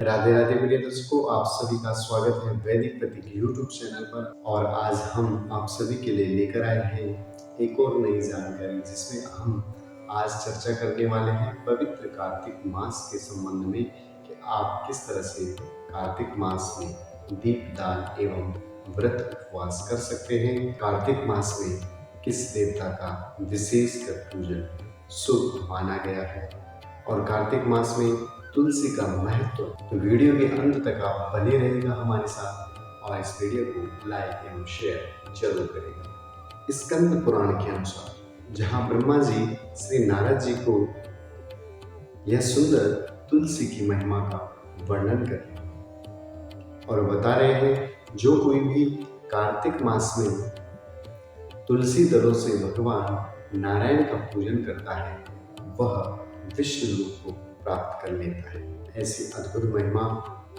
राधे राधे प्रिय दर्शकों, आप सभी का स्वागत है वैदिक प्रतीक यूट्यूब चैनल पर। और आज हम आप सभी के लिए लेकर आए हैं एक और नई जानकारी, जिसमें हम आज चर्चा करने वाले हैं पवित्र कार्तिक मास के संबंध में कि आप किस तरह से कार्तिक मास में दीपदान एवं व्रत उपवास कर सकते हैं। कार्तिक मास में किस देवता का विशेषकर पूजन शुभ माना गया है और कार्तिक मास में तुलसी का महत्व। तो वीडियो के अंत तक आप बने रहेगा हमारे साथ और इस वीडियो को लाइक एवं शेयर जरूर करेगा। स्कंद पुराण के अनुसार जहां ब्रह्मा जी श्री नारद जी को यह सुंदर तुलसी की महिमा का वर्णन कर रहे हैं और बता रहे हैं, जो कोई भी कार्तिक मास में तुलसी दलों से भगवान नारायण का पूजन करता है वह विष्णु रूप को प्राप्त कर लेता है। ऐसी अद्भुत महिमा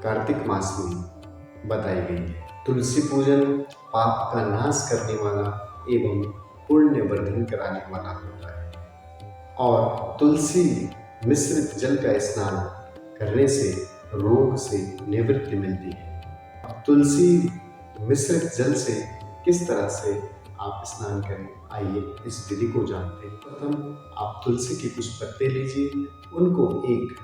कार्तिक मास में बताई गई है। तुलसी पूजन पाप का नाश करने वाला एवं पुण्य वर्धन कराने वाला होता है और तुलसी मिश्रित जल का स्नान करने से रोग से निवृत्ति मिलती है। अब तुलसी मिश्रित जल से किस तरह से आप स्नान करें, आइए इस विधि को जानते हैं। प्रथम आप तुलसी के कुछ पत्ते लीजिए, उनको एक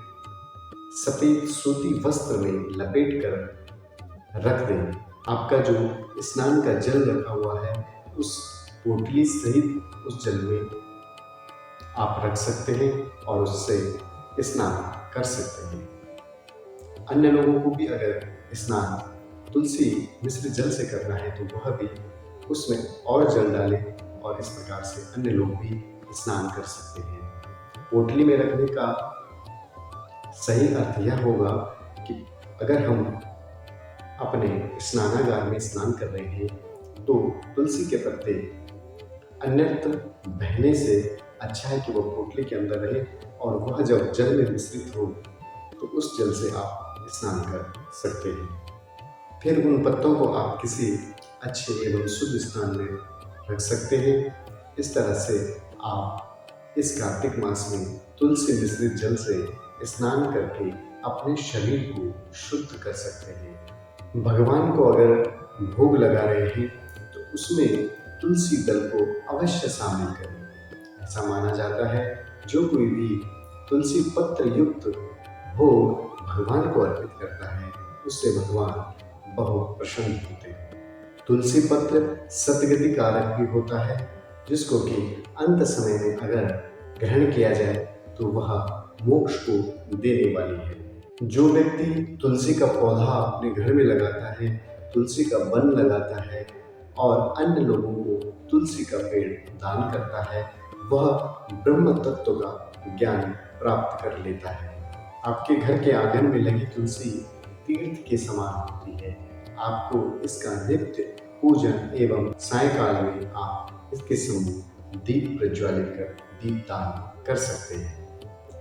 सफेद सूती वस्त्र में लपेट कर रख दें। आपका जो स्नान का जल रखा हुआ है उस पोटली सहित उस जल में आप रख सकते हैं और उससे स्नान कर सकते हैं। अन्य लोगों को भी अगर स्नान तुलसी मिश्रित जल से करना है तो वह भी उसमें और जल डालें और इस प्रकार से अन्य लोग भी स्नान कर सकते हैं। पोटली में रखने का सही अर्थ यह होगा कि अगर हम अपने स्नानागार में स्नान कर रहे हैं तो तुलसी के पत्ते अन्यत्र बहने से अच्छा है कि वह पोटली के अंदर रहे और वह जब जल में मिश्रित हो तो उस जल से आप स्नान कर सकते हैं। फिर उन पत्तों को आप किसी अच्छे एवं शुद्ध स्थान में रख सकते हैं। इस तरह से आप इस कार्तिक मास में तुलसी मिश्रित जल से स्नान करके अपने शरीर को शुद्ध कर सकते हैं। भगवान को अगर भोग लगा रहे हैं तो उसमें तुलसी दल को अवश्य शामिल करें। ऐसा माना जाता है जो कोई भी तुलसी पत्र युक्त भोग भगवान को अर्पित करता है उससे भगवान बहुत प्रसन्न होते हैं। तुलसी पत्र सद्गति कारक भी होता है, जिसको कि अंत समय में अगर ग्रहण किया जाए तो वह मोक्ष को देने वाली है। जो व्यक्ति तुलसी का पौधा अपने घर में लगाता है, तुलसी का वन लगाता है और अन्य लोगों को तुलसी का पेड़ दान करता है, वह ब्रह्म तत्व का ज्ञान प्राप्त कर लेता है। आपके घर के आंगन में लगी तुलसी तीर्थ के समान होती है। आपको इसका नित्य पूजन एवं सायंकाल में आप इसके सम्मुख दीप प्रज्वलित कर दीपदान कर सकते हैं।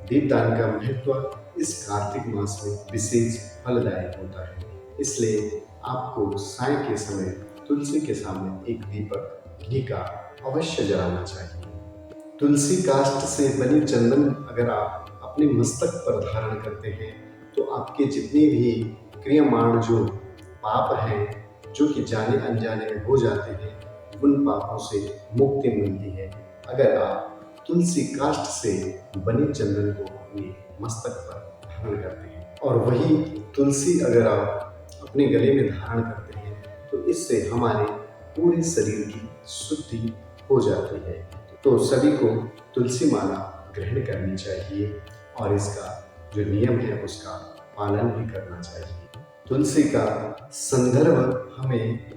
दीपदान का महत्व इस कार्तिक मास में विशेष फलदायक होता है, इसलिए आपको साय के समय तुलसी के सामने एक दीपक घी का अवश्य जलाना चाहिए। तुलसी काष्ठ से बनी चंदन अगर आप अपने मस्तक पर धारण करते हैं तो आपके जितने भी क्रियमाण जो पाप हैं, जो कि जाने अनजाने में हो जाते हैं, उन पापों से मुक्ति मिलती है अगर आप तुलसी काष्ठ से बनी चंदन को अपने मस्तक पर धारण करते हैं। और वही तुलसी अगर आप अपने गले में धारण करते हैं तो इससे हमारे पूरे शरीर की शुद्धि हो जाती है। तो सभी को तुलसी माला ग्रहण करनी चाहिए और इसका जो नियम है उसका पालन भी करना चाहिए। तुलसी का संदर्भ हमें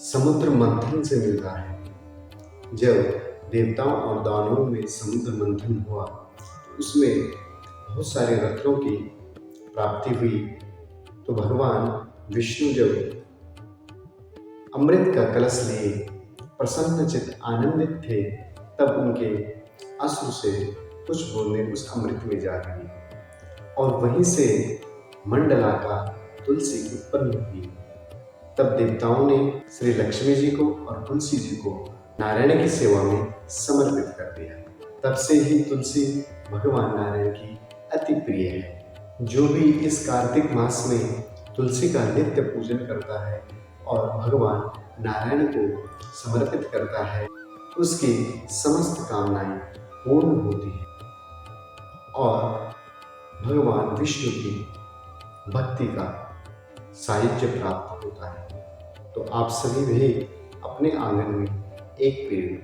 समुद्र मंथन से मिलता है। जब देवताओं और दानवों में समुद्र मंथन हुआ तो उसमें बहुत सारे रत्नों की प्राप्ति हुई। तो भगवान विष्णु जब अमृत का कलश लिए प्रसन्नचित्त आनंदित थे तब उनके अश्रु से कुछ बूंदें उस अमृत में जा गई और वहीं से मंडलाकार तुलसी उत्पन्न हुई। तब देवताओं ने श्री लक्ष्मी जी को और तुलसी जी को नारायण की सेवा में समर्पित कर दिया। तब से ही तुलसी भगवान नारायण की अति प्रिय है। जो भी इस कार्तिक मास में तुलसी का नित्य पूजन करता है और भगवान नारायण को समर्पित करता है, उसकी समस्त कामनाएं पूर्ण होती हैं और भगवान विष्णु की भक्ति का साहित्य प्राप्त होता है। तो आप सभी भी अपने आंगन में एक पेड़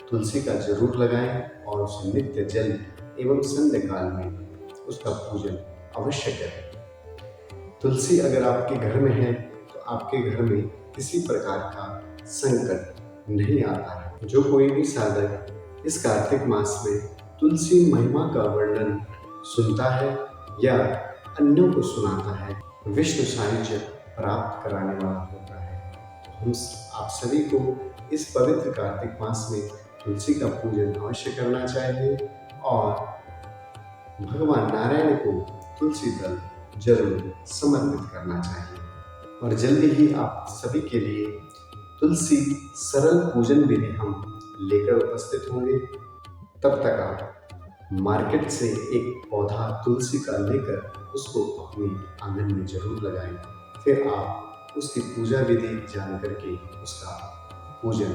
तुलसी का जरूर लगाएं और उसे नित्य जल एवं संध्या काल में उसका पूजन अवश्य करें। तुलसी अगर आपके घर में है तो आपके घर में किसी प्रकार का संकट नहीं आता है। जो कोई भी साधक इस कार्तिक मास में तुलसी महिमा का वर्णन सुनता है या अन्यों को सुनाता है, विष्णु सानिध्य प्राप्त कराने वाला होता है। हम आप सभी को इस पवित्र कार्तिक मास में तुलसी का पूजन अवश्य करना चाहिए और भगवान नारायण को तुलसी दल जरूर समर्पित करना चाहिए। और जल्दी ही आप सभी के लिए तुलसी सरल पूजन विधि हम लेकर उपस्थित होंगे। तब तक आप मार्केट से एक पौधा तुलसी का लेकर उसको अपने आंगन में जरूर लगाएं। फिर आप उसकी पूजा विधि जान करके उसका पूजन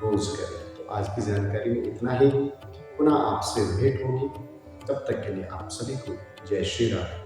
रोज करें। तो आज की जानकारी में इतना ही। पुनः आपसे भेंट होगी। तब तक के लिए आप सभी को जय श्री राम।